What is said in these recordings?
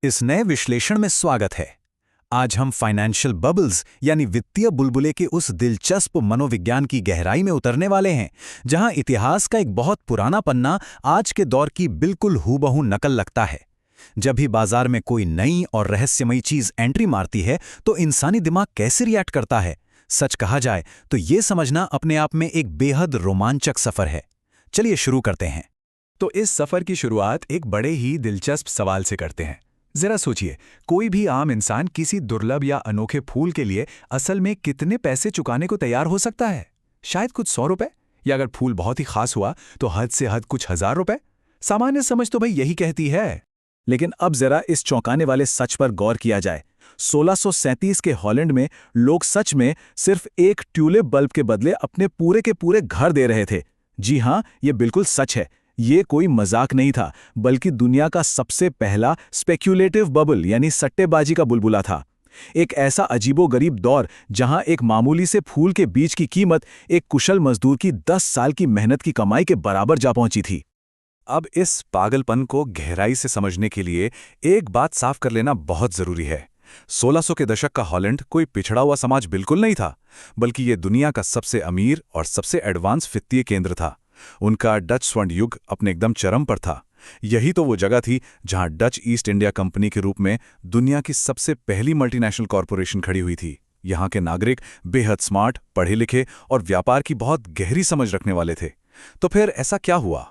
इस नए विश्लेषण में स्वागत है। आज हम फाइनेंशियल बबल्स यानी वित्तीय बुलबुले के उस दिलचस्प मनोविज्ञान की गहराई में उतरने वाले हैं, जहां इतिहास का एक बहुत पुराना पन्ना आज के दौर की बिल्कुल हूबहू नकल लगता है। जब भी बाजार में कोई नई और रहस्यमयी चीज एंट्री मारती है, तो इंसानी दिमाग कैसे रिएक्ट करता है? सच कहा जाए तो ये समझना अपने आप में एक बेहद रोमांचक सफर है। चलिए शुरू करते हैं। तो इस सफर की शुरुआत एक बड़े ही दिलचस्प सवाल से करते हैं। जरा सोचिए, कोई भी आम इंसान किसी दुर्लभ या अनोखे फूल के लिए असल में कितने पैसे चुकाने को तैयार हो सकता है? शायद कुछ 100 रुपए, या अगर फूल बहुत ही खास हुआ तो हद से हद कुछ 1000 रुपए। सामान्य समझ तो भाई यही कहती है। लेकिन अब जरा इस चौंकाने वाले सच पर गौर किया जाए। 1637 के हॉलैंड में लोग सच में सिर्फ एक ट्यूलिप बल्ब के बदले अपने पूरे के पूरे घर दे रहे थे। जी हां, ये बिल्कुल सच है। ये कोई मजाक नहीं था, बल्कि दुनिया का सबसे पहला स्पेक्यूलेटिव बबल यानी सट्टेबाजी का बुलबुला था। एक ऐसा अजीबोगरीब दौर जहां एक मामूली से फूल के बीज की कीमत एक कुशल मजदूर की 10 साल की मेहनत की कमाई के बराबर जा पहुंची थी। अब इस पागलपन को गहराई से समझने के लिए एक बात साफ कर लेना बहुत जरूरी है। 1600 के दशक का हॉलैंड कोई पिछड़ा हुआ समाज बिल्कुल नहीं था, बल्कि ये दुनिया का सबसे अमीर और सबसे एडवांस वित्तीय केंद्र था। उनका डच स्वर्ण युग अपने एकदम चरम पर था। यही तो वो जगह थी जहां डच ईस्ट इंडिया कंपनी के रूप में दुनिया की सबसे पहली मल्टीनेशनल कॉरपोरेशन खड़ी हुई थी। यहाँ के नागरिक बेहद स्मार्ट, पढ़े लिखे और व्यापार की बहुत गहरी समझ रखने वाले थे। तो फिर ऐसा क्या हुआ?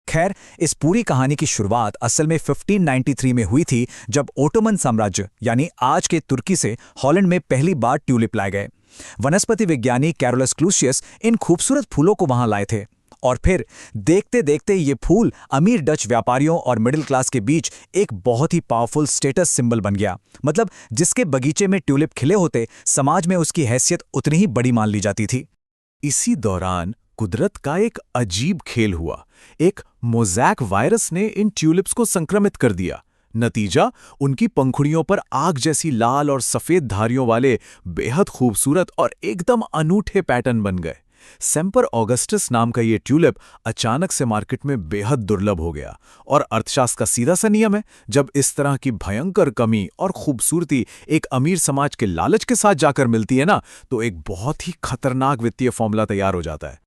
खैर, इस पूरी कहानी की शुरुआत असल में 1593 में हुई थी, जब ओटोमन साम्राज्य यानी आज के तुर्की से हॉलैंड में पहली बार ट्यूलिप लाए गए। वनस्पति विज्ञानी कैरोलस क्लूसियस इन खूबसूरत फूलों को वहां लाए थे, और फिर देखते देखते ये फूल अमीर डच व्यापारियों और मिडिल क्लास के बीच एक बहुत ही पावरफुल स्टेटस सिंबल बन गया। मतलब जिसके बगीचे में ट्यूलिप खिले होते, समाज में उसकी हैसियत उतनी ही बड़ी मान ली जाती थी। इसी दौरान कुदरत का एक अजीब खेल हुआ। एक मोज़ैक वायरस ने इन ट्यूलिप्स को संक्रमित कर दिया। नतीजा, उनकी पंखुड़ियों पर आग जैसी लाल और सफेद धारियों वाले बेहद खूबसूरत और एकदम अनूठे पैटर्न बन गए। सेम्पर ऑगस्टस नाम का ये ट्यूलिप अचानक से मार्केट में बेहद दुर्लभ हो गया। और अर्थशास्त्र का सीधा सा नियम है, जब इस तरह की भयंकर कमी और खूबसूरती एक अमीर समाज के लालच के साथ जाकर मिलती है ना, तो एक बहुत ही खतरनाक वित्तीय फॉर्मूला तैयार हो जाता है।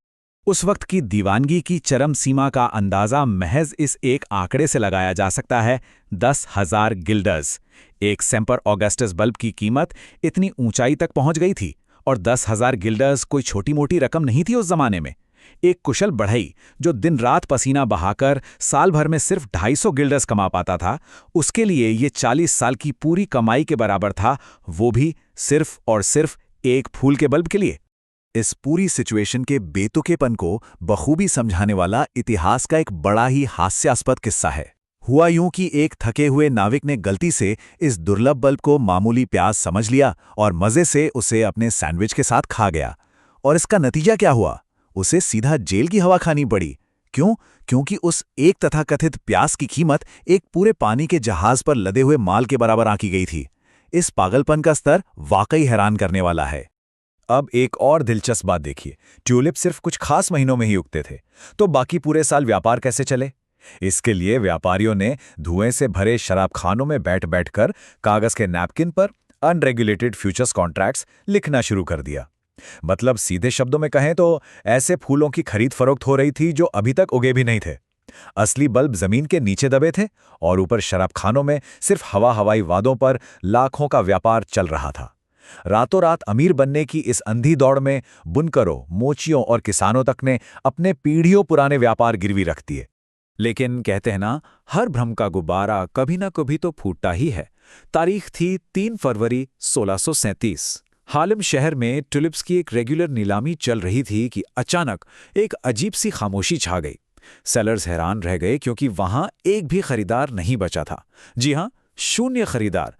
उस वक्त की दीवानगी की चरम सीमा का अंदाजा महज इस एक आंकड़े से लगाया जा सकता है, 10,000 गिल्डर्स। एक सेम्पर ऑगस्टस बल्ब की कीमत इतनी ऊंचाई तक पहुंच गई थी, और 10,000 गिल्डर्स कोई छोटी मोटी रकम नहीं थी उस जमाने में। एक कुशल बढ़ई जो दिन रात पसीना बहाकर साल भर में सिर्फ 250 गिल्डर्स कमा पाता था, उसके लिए ये 40 साल की पूरी कमाई के बराबर था, वो भी सिर्फ और सिर्फ एक फूल के बल्ब के लिए। इस पूरी सिचुएशन के बेतुकेपन को बखूबी समझाने वाला इतिहास का एक बड़ा ही हास्यास्पद किस्सा है। हुआ यूं कि एक थके हुए नाविक ने गलती से इस दुर्लभ बल्ब को मामूली प्याज समझ लिया और मजे से उसे अपने सैंडविच के साथ खा गया। और इसका नतीजा क्या हुआ? उसे सीधा जेल की हवा खानी पड़ी। क्यों? क्योंकि उस एक तथाकथित प्याज की कीमत एक पूरे पानी के जहाज पर लदे हुए माल के बराबर आंकी गई थी। इस पागलपन का स्तर वाकई हैरान करने वाला है। अब एक और दिलचस्प बात देखिए, ट्यूलिप सिर्फ कुछ खास महीनों में ही उगते थे, तो बाकी पूरे साल व्यापार कैसे चले? इसके लिए व्यापारियों ने धुएं से भरे शराबखानों में बैठ बैठकर कागज के नैपकिन पर अनरेगुलेटेड फ्यूचर्स कॉन्ट्रैक्ट्स लिखना शुरू कर दिया। मतलब सीधे शब्दों में कहें तो ऐसे फूलों की खरीद फरोख्त हो रही थी जो अभी तक उगे भी नहीं थे। असली बल्ब जमीन के नीचे दबे थे, और ऊपर शराबखानों में सिर्फ हवाई वादों पर लाखों का व्यापार चल रहा था। रातों रात अमीर बनने की इस अंधी दौड़ में बुनकरों, मोचियों और किसानों तक ने अपने पीढ़ियों पुराने व्यापार गिरवी रख दिए। लेकिन कहते हैं ना, हर भ्रम का गुब्बारा कभी ना कभी तो फूटता ही है। तारीख थी 3 फरवरी 1637। हार्लेम शहर में ट्यूलिप्स की एक रेगुलर नीलामी चल रही थी कि अचानक एक अजीब सी खामोशी छा गई। सेलर्स हैरान रह गए, क्योंकि वहां एक भी खरीदार नहीं बचा था। जी हां, शून्य खरीदार।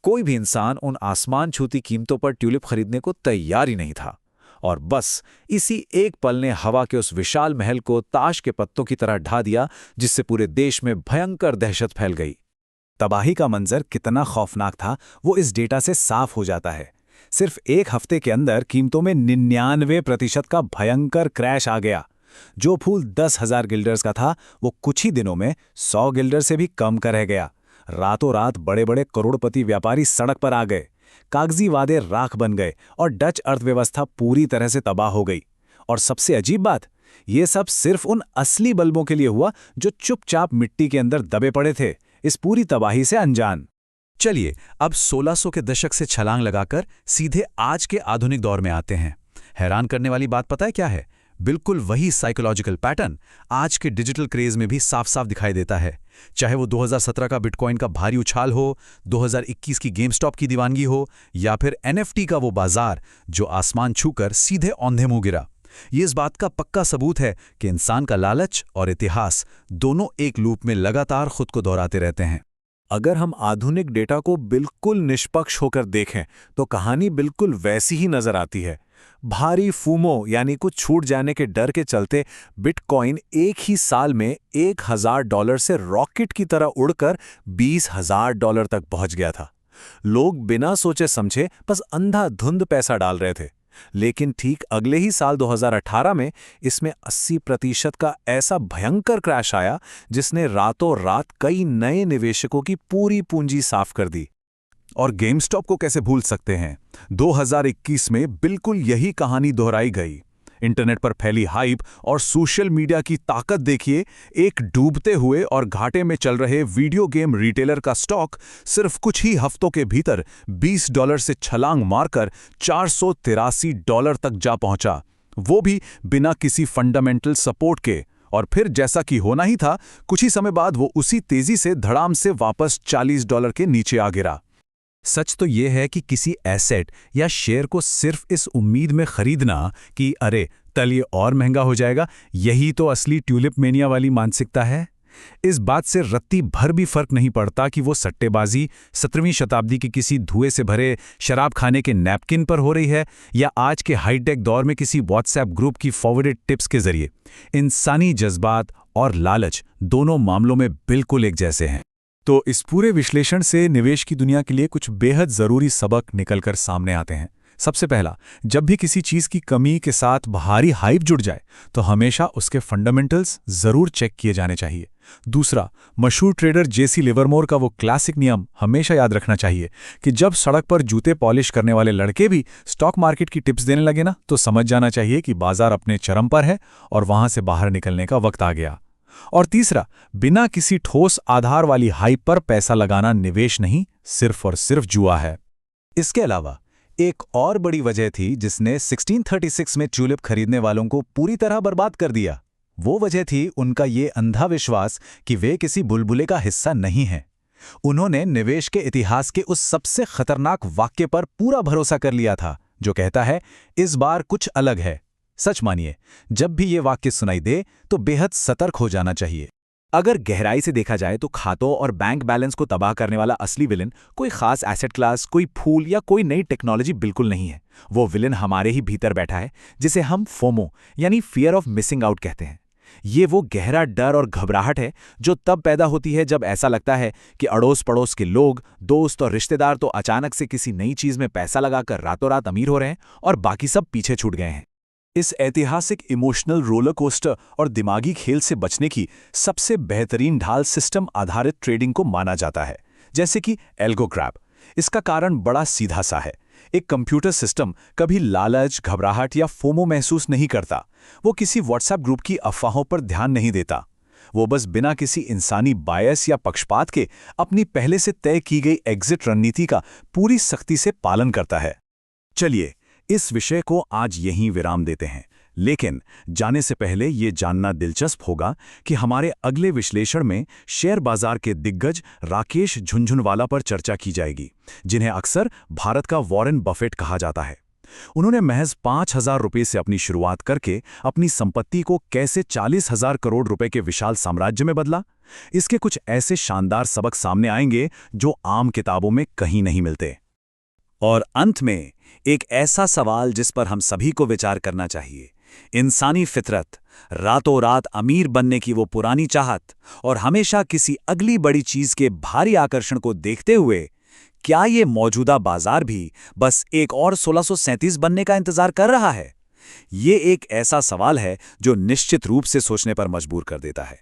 कोई भी इंसान उन आसमान छूती कीमतों पर ट्यूलिप खरीदने को तैयार ही नहीं था। और बस इसी एक पल ने हवा के उस विशाल महल को ताश के पत्तों की तरह ढा दिया, जिससे पूरे देश में भयंकर दहशत फैल गई। तबाही का मंजर कितना खौफनाक था, वो इस डेटा से साफ हो जाता है। सिर्फ एक हफ्ते के अंदर कीमतों में 99% का भयंकर क्रैश आ गया। जो फूल 10,000 गिल्डर्स का था, वो कुछ ही दिनों में 100 गिल्डर से भी कम का रह गया। रातों रात बड़े बड़े करोड़पति व्यापारी सड़क पर आ गए, कागजी वादे राख बन गए और डच अर्थव्यवस्था पूरी तरह से तबाह हो गई। और सबसे अजीब बात, ये सब सिर्फ उन असली बल्बों के लिए हुआ जो चुपचाप मिट्टी के अंदर दबे पड़े थे, इस पूरी तबाही से अनजान। चलिए अब 1600 के दशक से छलांग लगाकर सीधे आज के आधुनिक दौर में आते हैं। हैरान करने वाली बात पता है क्या है? बिल्कुल वही साइकोलॉजिकल पैटर्न आज के डिजिटल क्रेज में भी साफ साफ दिखाई देता है। चाहे वो 2017 का बिटकॉइन का भारी उछाल हो, 2021 की गेमस्टॉप की दीवानगी हो, या फिर NFT का वो बाजार जो आसमान छूकर सीधे औंधे मुंह गिरा। ये इस बात का पक्का सबूत है कि इंसान का लालच और इतिहास दोनों एक लूप में लगातार खुद को दोहराते रहते हैं। अगर हम आधुनिक डेटा को बिल्कुल निष्पक्ष होकर देखें तो कहानी बिल्कुल वैसी ही नजर आती है। भारी फूमो यानी कुछ छूट जाने के डर के चलते बिटकॉइन एक ही साल में $1000 से रॉकेट की तरह उड़कर $20,000 तक पहुंच गया था। लोग बिना सोचे समझे बस अंधाधुंध पैसा डाल रहे थे। लेकिन ठीक अगले ही साल 2018 में इसमें 80% का ऐसा भयंकर क्रैश आया जिसने रातों रात कई नए निवेशकों की पूरी पूंजी साफ कर दी। और गेमस्टॉप को कैसे भूल सकते हैं? 2021 में बिल्कुल यही कहानी दोहराई गई। इंटरनेट पर फैली हाइप और सोशल मीडिया की ताकत देखिए। एक डूबते हुए और घाटे में चल रहे वीडियो गेम रिटेलर का स्टॉक सिर्फ कुछ ही हफ्तों के भीतर $20 से छलांग मारकर $483 तक जा पहुंचा, वो भी बिना किसी फंडामेंटल सपोर्ट के। और फिर जैसा कि होना ही था, कुछ ही समय बाद वो उसी तेजी से धड़ाम से वापस $40 के नीचे आ गिरा। सच तो ये है कि किसी एसेट या शेयर को सिर्फ इस उम्मीद में खरीदना कि अरे कल ये और महंगा हो जाएगा, यही तो असली ट्यूलिप मेनिया वाली मानसिकता है। इस बात से रत्ती भर भी फर्क नहीं पड़ता कि वो सट्टेबाजी 17वीं शताब्दी के किसी धुएं से भरे शराब खाने के नैपकिन पर हो रही है या आज के हाईटेक दौर में किसी व्हाट्सएप ग्रुप की फॉरवर्डेड टिप्स के जरिए। इंसानी जज्बात और लालच दोनों मामलों में बिल्कुल एक जैसे हैं। तो इस पूरे विश्लेषण से निवेश की दुनिया के लिए कुछ बेहद ज़रूरी सबक निकलकर सामने आते हैं। सबसे पहला, जब भी किसी चीज़ की कमी के साथ भारी हाइप जुड़ जाए तो हमेशा उसके फंडामेंटल्स ज़रूर चेक किए जाने चाहिए। दूसरा, मशहूर ट्रेडर जेसी लिवरमोर का वो क्लासिक नियम हमेशा याद रखना चाहिए कि जब सड़क पर जूते पॉलिश करने वाले लड़के भी स्टॉक मार्केट की टिप्स देने लगे ना, तो समझ जाना चाहिए कि बाजार अपने चरम पर है और वहां से बाहर निकलने का वक्त आ गया। और तीसरा, बिना किसी ठोस आधार वाली हाइप पर पैसा लगाना निवेश नहीं, सिर्फ और सिर्फ जुआ है। इसके अलावा एक और बड़ी वजह थी जिसने 1636 में ट्यूलिप खरीदने वालों को पूरी तरह बर्बाद कर दिया। वो वजह थी उनका ये अंधा विश्वास कि वे किसी बुलबुले का हिस्सा नहीं हैं। उन्होंने निवेश के इतिहास के उस सबसे खतरनाक वाक्य पर पूरा भरोसा कर लिया था जो कहता है, इस बार कुछ अलग है। सच मानिए, जब भी ये वाक्य सुनाई दे तो बेहद सतर्क हो जाना चाहिए। अगर गहराई से देखा जाए तो खातों और बैंक बैलेंस को तबाह करने वाला असली विलन कोई खास एसेट क्लास, कोई फूल या कोई नई टेक्नोलॉजी बिल्कुल नहीं है। वो विलन हमारे ही भीतर बैठा है, जिसे हम फोमो यानी फियर ऑफ मिसिंग आउट कहते हैं। ये वो गहरा डर और घबराहट है जो तब पैदा होती है जब ऐसा लगता है कि अड़ोस पड़ोस के लोग, दोस्त और रिश्तेदार तो अचानक से किसी नई चीज में पैसा लगाकर रातों रात अमीर हो रहे हैं और बाकी सब पीछे छूट गए हैं। इस ऐतिहासिक इमोशनल रोलर कोस्टर और दिमागी खेल से बचने की सबसे बेहतरीन ढाल सिस्टम आधारित ट्रेडिंग को माना जाता है, जैसे कि एल्गो क्रैप। इसका कारण बड़ा सीधा सा है। एक कंप्यूटर सिस्टम कभी लालच, घबराहट या फोमो महसूस नहीं करता। वो किसी व्हाट्सएप ग्रुप की अफवाहों पर ध्यान नहीं देता। वो बस बिना किसी इंसानी बायस या पक्षपात के अपनी पहले से तय की गई एग्जिट रणनीति का पूरी सख्ती से पालन करता है। चलिए इस विषय को आज यहीं विराम देते हैं, लेकिन जाने से पहले ये जानना दिलचस्प होगा कि हमारे अगले विश्लेषण में शेयर बाजार के दिग्गज राकेश झुनझुनवाला पर चर्चा की जाएगी, जिन्हें अक्सर भारत का वॉरेन बफेट कहा जाता है। उन्होंने महज 5,000 रुपये से अपनी शुरुआत करके अपनी संपत्ति को कैसे 40,000 करोड़ रुपए के विशाल साम्राज्य में बदला। इसके कुछ ऐसे शानदार सबक सामने आएंगे जो आम किताबों में कहीं नहीं मिलते। और अंत में एक ऐसा सवाल जिस पर हम सभी को विचार करना चाहिए। इंसानी फितरत, रातों रात अमीर बनने की वो पुरानी चाहत और हमेशा किसी अगली बड़ी चीज के भारी आकर्षण को देखते हुए, क्या ये मौजूदा बाजार भी बस एक और 1637 बनने का इंतजार कर रहा है? ये एक ऐसा सवाल है जो निश्चित रूप से सोचने पर मजबूर कर देता है।